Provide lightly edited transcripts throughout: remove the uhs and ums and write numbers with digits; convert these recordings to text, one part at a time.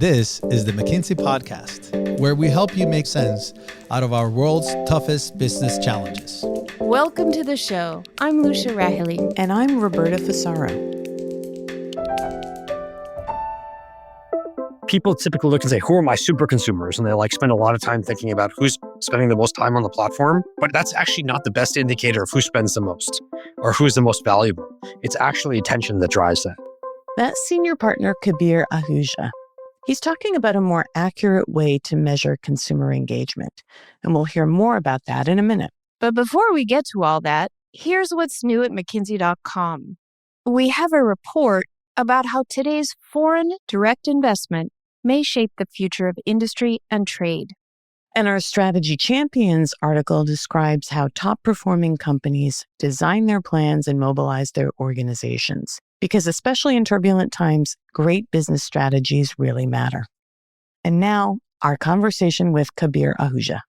This is the McKinsey podcast, where we help you make sense out of our world's toughest business challenges. Welcome to the show. I'm Lucia Rahili. And I'm Roberta Fasaro. People typically look and say, who are my super consumers? And they spend a lot of time thinking about who's spending the most time on the platform. But that's actually not the best indicator of who spends the most or who's the most valuable. It's actually attention that drives that. That's senior partner Kabir Ahuja. He's talking about a more accurate way to measure consumer engagement. And we'll hear more about that in a minute. But before we get to all that, here's what's new at McKinsey.com. We have a report about how today's foreign direct investment may shape the future of industry and trade. And our Strategy Champions article describes how top-performing companies design their plans and mobilize their organizations. Because especially in turbulent times, great business strategies really matter. And now, our conversation with Kabir Ahuja.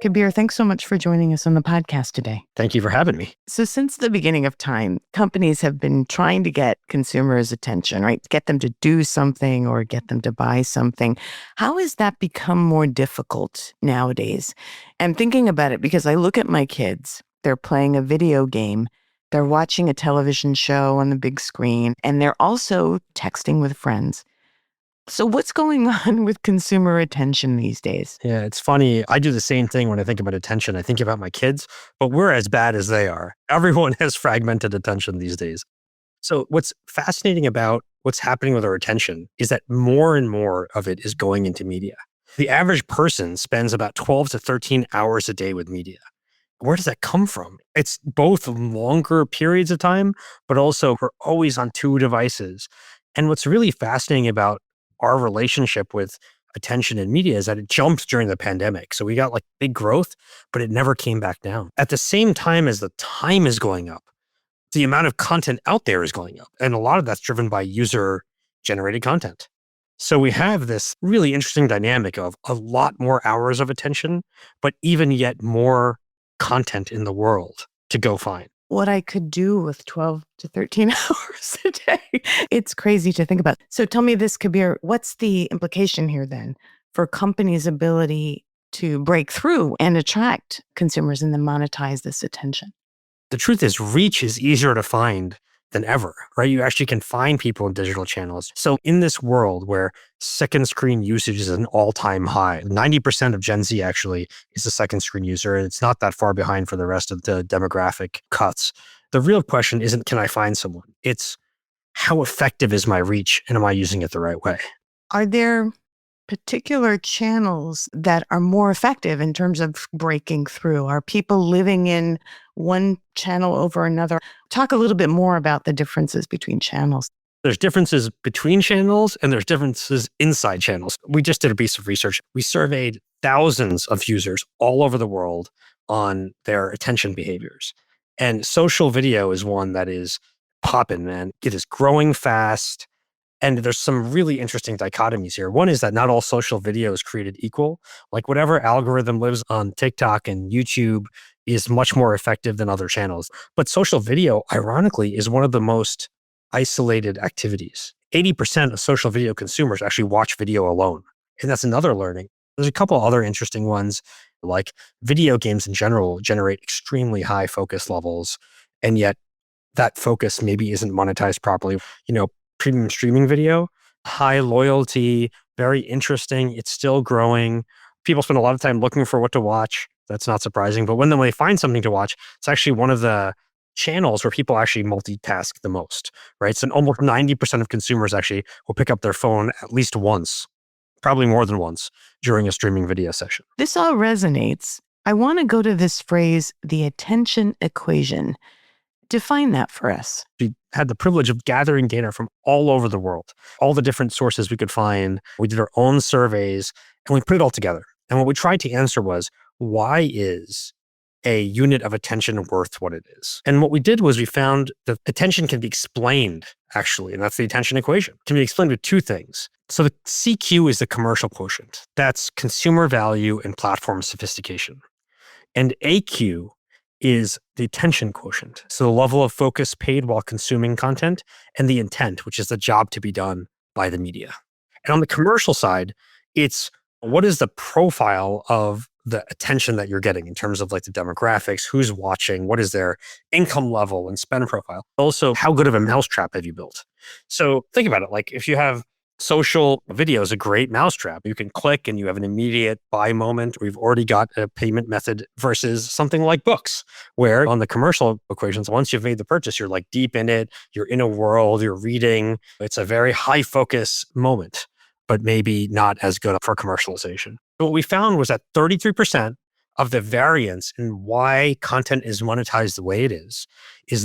Kabir, thanks so much for joining us on the podcast today. Thank you for having me. So since the beginning of time, companies have been trying to get consumers' attention, right? Get them to do something or get them to buy something. How has that become more difficult nowadays? I'm thinking about it because I look at my kids. They're playing a video game. They're watching a television show on the big screen, and they're also texting with friends. So what's going on with consumer attention these days? Yeah, it's funny. I do the same thing when I think about attention. I think about my kids, but we're as bad as they are. Everyone has fragmented attention these days. So what's fascinating about what's happening with our attention is that more and more of it is going into media. The average person spends about 12 to 13 hours a day with media. Where does that come from? It's both longer periods of time, but also we're always on two devices. And what's really fascinating about our relationship with attention and media is that it jumped during the pandemic. So we got big growth, but it never came back down. At the same time as the time is going up, the amount of content out there is going up. And a lot of that's driven by user-generated content. So we have this really interesting dynamic of a lot more hours of attention, but even yet more content in the world to go find. What I could do with 12 to 13 hours a day. It's crazy to think about. So tell me this, Kabir, what's the implication here then for companies' ability to break through and attract consumers and then monetize this attention? The truth is reach is easier to find than ever, right? You actually can find people in digital channels. So in this world where second screen usage is an all-time high, 90% of Gen Z actually is a second screen user, and it's not that far behind for the rest of the demographic cuts. The real question isn't, can I find someone? It's how effective is my reach and am I using it the right way? Are there particular channels that are more effective in terms of breaking through? Are people living in one channel over another? Talk a little bit more about the differences between channels. There's differences between channels and there's differences inside channels. We just did a piece of research. We surveyed thousands of users all over the world on their attention behaviors. And social video is one that is popping, man. It is growing fast. And there's some really interesting dichotomies here. One is that not all social video is created equal. Whatever algorithm lives on TikTok and YouTube is much more effective than other channels. But social video, ironically, is one of the most isolated activities. 80% of social video consumers actually watch video alone. And that's another learning. There's a couple other interesting ones, like video games in general generate extremely high focus levels. And yet that focus maybe isn't monetized properly. Premium streaming video, high loyalty, very interesting. It's still growing. People spend a lot of time looking for what to watch. That's not surprising. But when they find something to watch, it's actually one of the channels where people actually multitask the most, right? So almost 90% of consumers actually will pick up their phone at least once, probably more than once, during a streaming video session. This all resonates. I want to go to this phrase, the attention equation. Define that for us. We had the privilege of gathering data from all over the world, all the different sources we could find. We did our own surveys and we put it all together. And what we tried to answer was, why is a unit of attention worth what it is? And what we did was we found that attention can be explained, actually, and that's the attention equation. It can be explained with two things. So the CQ is the commercial quotient. That's consumer value and platform sophistication. And AQ is the attention quotient. So the level of focus paid while consuming content, and the intent, which is the job to be done by the media. And on the commercial side, it's what is the profile of the attention that you're getting in terms of like the demographics, who's watching, what is their income level and spend profile. Also, how good of a mousetrap have you built? So think about it. Like if you have social video is a great mousetrap. You can click and you have an immediate buy moment. We've already got a payment method versus something like books, where on the commercial equations, once you've made the purchase, you're like deep in it. You're in a world, you're reading. It's a very high focus moment, but maybe not as good for commercialization. What we found was that 33% of the variance in why content is monetized the way it is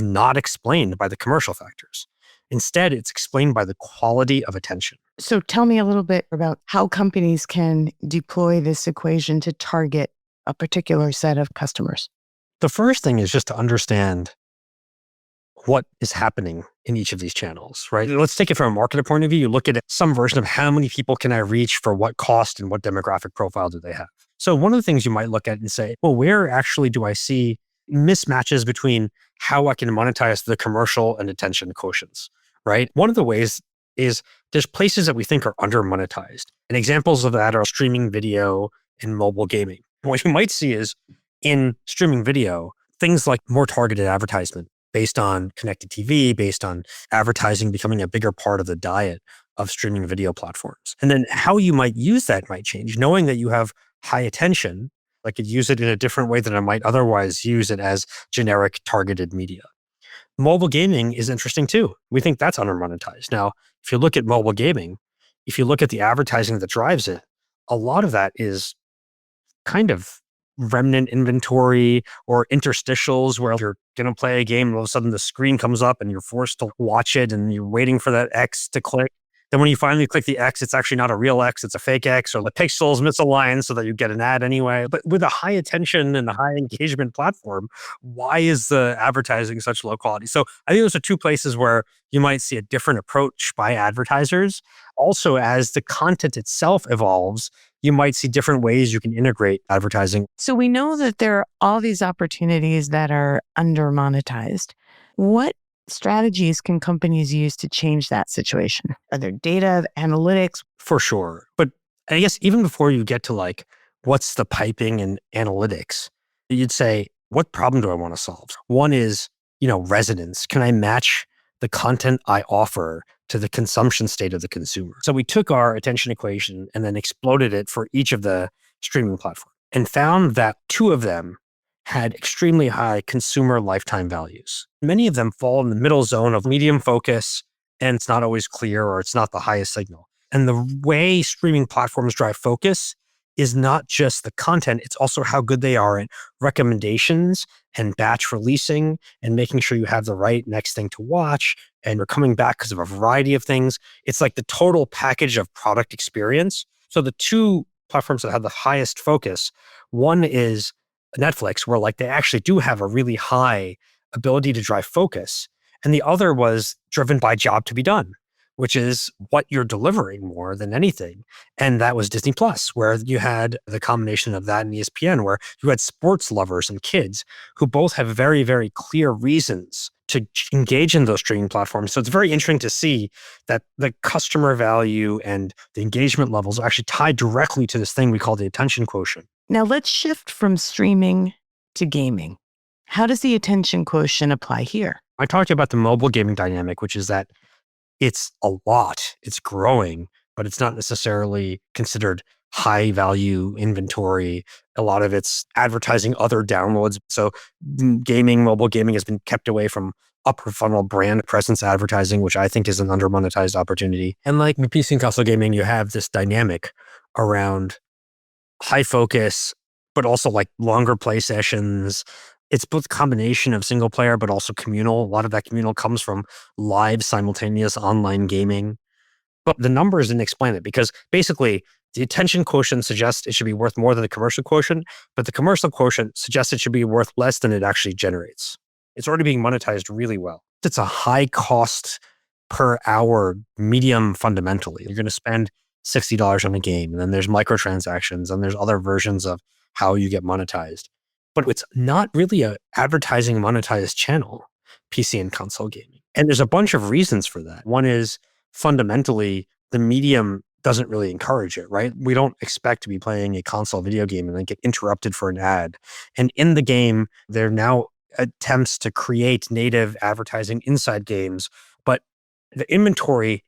not explained by the commercial factors. Instead, it's explained by the quality of attention. So tell me a little bit about how companies can deploy this equation to target a particular set of customers. The first thing is just to understand what is happening in each of these channels, right? Let's take it from a marketer point of view. You look at some version of how many people can I reach for what cost and what demographic profile do they have? So one of the things you might look at and say, well, where actually do I see mismatches between how I can monetize the commercial and attention quotients, right? One of the ways is there's places that we think are under monetized. And examples of that are streaming video and mobile gaming. What you might see is in streaming video, things like more targeted advertisement based on connected TV, based on advertising becoming a bigger part of the diet of streaming video platforms. And then how you might use that might change. Knowing that you have high attention, I could use it in a different way than I might otherwise use it as generic targeted media. Mobile gaming is interesting too. We think that's under monetized. Now, if you look at mobile gaming, if you look at the advertising that drives it, a lot of that is kind of remnant inventory or interstitials where you're going to play a game and all of a sudden the screen comes up and you're forced to watch it and you're waiting for that X to click. Then when you finally click the X, it's actually not a real X, it's a fake X, or the pixels misaligned so that you get an ad anyway. But with a high attention and a high engagement platform, why is the advertising such low quality? So I think those are two places where you might see a different approach by advertisers. Also, as the content itself evolves, you might see different ways you can integrate advertising. So we know that there are all these opportunities that are under monetized. What strategies can companies use to change that situation? Are there data, analytics? For sure. But I guess even before you get to like, what's the piping and analytics, you'd say, what problem do I want to solve? One is, resonance. Can I match the content I offer to the consumption state of the consumer? So we took our attention equation and then exploded it for each of the streaming platforms and found that two of them had extremely high consumer lifetime values. Many of them fall in the middle zone of medium focus, and it's not always clear or it's not the highest signal. And the way streaming platforms drive focus is not just the content, it's also how good they are at recommendations and batch releasing and making sure you have the right next thing to watch and you're coming back because of a variety of things. It's like the total package of product experience. So the two platforms that have the highest focus, one is Netflix, where like they actually do have a really high ability to drive focus. And the other was driven by job to be done, which is what you're delivering more than anything. And that was Disney Plus, where you had the combination of that and ESPN, where you had sports lovers and kids who both have very, very clear reasons to engage in those streaming platforms. So it's very interesting to see that the customer value and the engagement levels are actually tied directly to this thing we call the attention quotient. Now let's shift from streaming to gaming. How does the attention quotient apply here? I talked to you about the mobile gaming dynamic, which is that it's a lot, it's growing, but it's not necessarily considered high value inventory. A lot of it's advertising other downloads. So mobile gaming has been kept away from upper funnel brand presence advertising, which I think is an under monetized opportunity. And like PC and console gaming, you have this dynamic around high focus, but also like longer play sessions. It's both a combination of single player, but also communal. A lot of that communal comes from live simultaneous online gaming. But the numbers didn't explain it because basically the attention quotient suggests it should be worth more than the commercial quotient, but the commercial quotient suggests it should be worth less than it actually generates. It's already being monetized really well. It's a high cost per hour medium fundamentally. You're going to spend $60 on a game, and then there's microtransactions, and there's other versions of how you get monetized. But it's not really an advertising monetized channel, PC and console gaming. And there's a bunch of reasons for that. One is fundamentally the medium doesn't really encourage it, right? We don't expect to be playing a console video game and then get interrupted for an ad. And in the game, there are now attempts to create native advertising inside games, but the inventory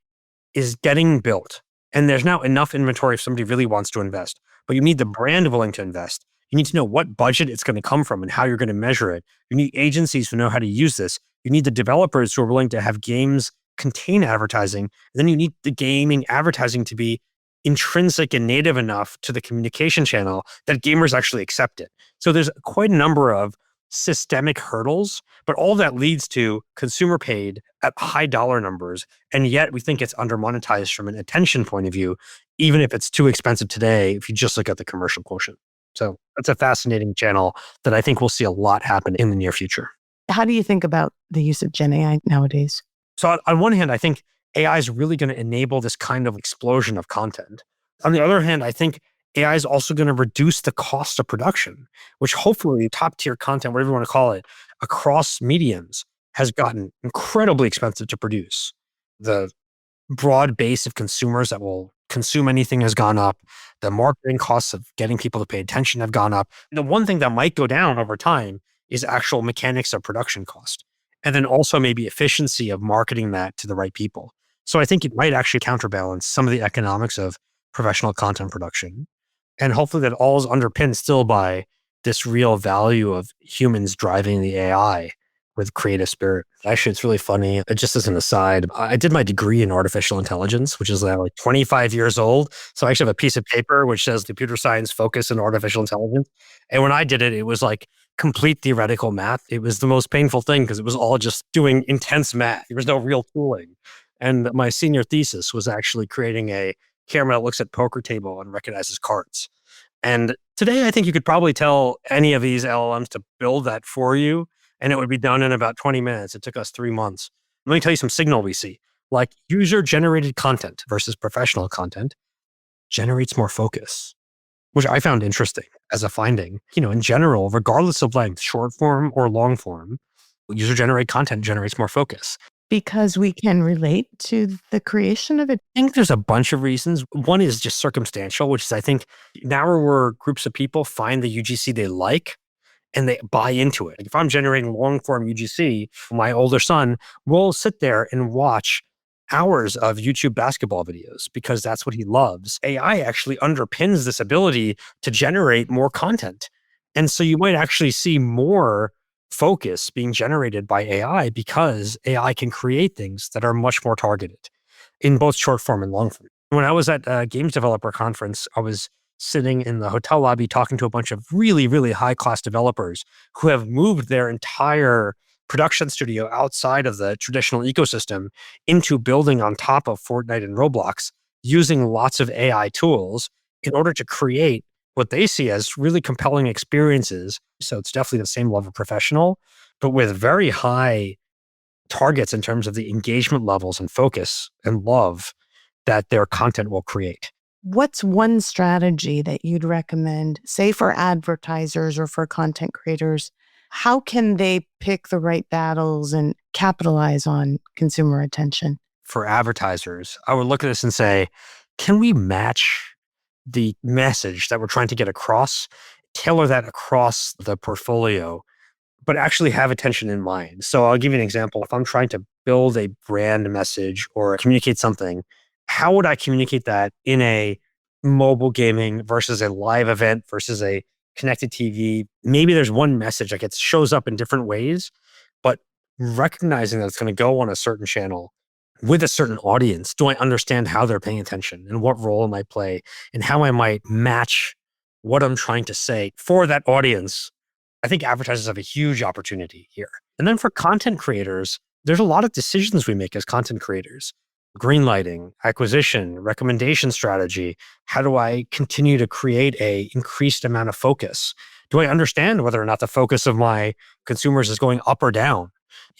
is getting built. And there's now enough inventory if somebody really wants to invest. But you need the brand willing to invest. You need to know what budget it's going to come from and how you're going to measure it. You need agencies who know how to use this. You need the developers who are willing to have games contain advertising. And then you need the gaming advertising to be intrinsic and native enough to the communication channel that gamers actually accept it. So there's quite a number of systemic hurdles, but all that leads to consumer paid at high dollar numbers. And yet we think it's under monetized from an attention point of view, even if it's too expensive today, if you just look at the commercial quotient. So that's a fascinating channel that I think we'll see a lot happen in the near future. How do you think about the use of Gen AI nowadays? So on one hand, I think AI is really going to enable this kind of explosion of content. On the other hand, I think AI is also going to reduce the cost of production, which hopefully top tier content, whatever you want to call it, across mediums has gotten incredibly expensive to produce. The broad base of consumers that will consume anything has gone up. The marketing costs of getting people to pay attention have gone up. The one thing that might go down over time is actual mechanics of production cost. And then also maybe efficiency of marketing that to the right people. So I think it might actually counterbalance some of the economics of professional content production. And hopefully that all is underpinned still by this real value of humans driving the AI with creative spirit. Actually, it's really funny. Just as an aside, I did my degree in artificial intelligence, which is now like 25 years old. So I actually have a piece of paper which says computer science focus in artificial intelligence. And when I did it, it was like complete theoretical math. It was the most painful thing because it was all just doing intense math. There was no real tooling. And my senior thesis was actually creating a camera that looks at poker table and recognizes cards. And today, I think you could probably tell any of these LLMs to build that for you, and it would be done in about 20 minutes. It took us 3 months. Let me tell you some signal we see. Like user-generated content versus professional content generates more focus, which I found interesting as a finding. In general, regardless of length, short form or long form, user-generated content generates more focus. Because we can relate to the creation of it? I think there's a bunch of reasons. One is just circumstantial, which is I think narrower groups of people find the UGC they like and they buy into it. Like if I'm generating long form UGC, my older son will sit there and watch hours of YouTube basketball videos because that's what he loves. AI actually underpins this ability to generate more content. And so you might actually see more focus being generated by AI because AI can create things that are much more targeted in both short form and long form. When I was at a games developer conference, I was sitting in the hotel lobby talking to a bunch of really, really high-class developers who have moved their entire production studio outside of the traditional ecosystem into building on top of Fortnite and Roblox using lots of AI tools in order to create what they see as really compelling experiences. So it's definitely the same level of professional, but with very high targets in terms of the engagement levels and focus and love that their content will create. What's one strategy that you'd recommend, say for advertisers or for content creators? How can they pick the right battles and capitalize on consumer attention? For advertisers, I would look at this and say, can we match the message that we're trying to get across, tailor that across the portfolio, but actually have attention in mind? So I'll give you an example. If I'm trying to build a brand message or communicate something, how would I communicate that in a mobile gaming versus a live event versus a connected TV? Maybe there's one message that shows up in different ways, but recognizing that it's going to go on a certain channel with a certain audience. Do I understand how they're paying attention and what role it might play and how I might match what I'm trying to say for that audience? I think advertisers have a huge opportunity here. And then for content creators, there's a lot of decisions we make as content creators. Greenlighting, acquisition, recommendation strategy. How do I continue to create a increased amount of focus? Do I understand whether or not the focus of my consumers is going up or down?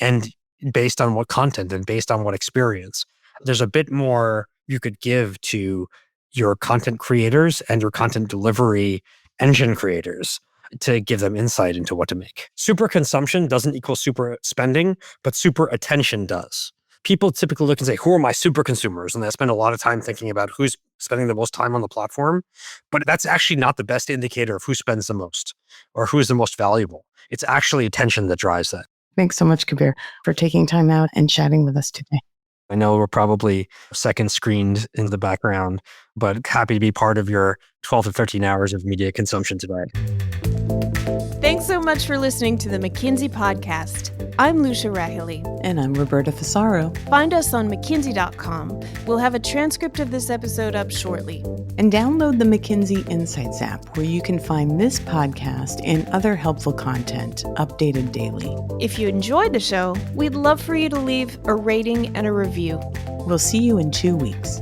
And based on what content and based on what experience? There's a bit more you could give to your content creators and your content delivery engine creators to give them insight into what to make. Super consumption doesn't equal super spending, but super attention does. people typically look and say, who are my super consumers? And they spend a lot of time thinking about who's spending the most time on the platform. But that's actually not the best indicator of who spends the most or who is the most valuable. It's actually attention that drives that. Thanks so much, Kabir, for taking time out and chatting with us today. I know we're probably second screened in the background, but happy to be part of your 12 to 13 hours of media consumption today. Thanks so much for listening to the McKinsey podcast. I'm Lucia Rahili. And I'm Roberta Fasaro. Find us on McKinsey.com. We'll have a transcript of this episode up shortly. And download the McKinsey Insights app, where you can find this podcast and other helpful content updated daily. If you enjoyed the show, we'd love for you to leave a rating and a review. We'll see you in 2 weeks.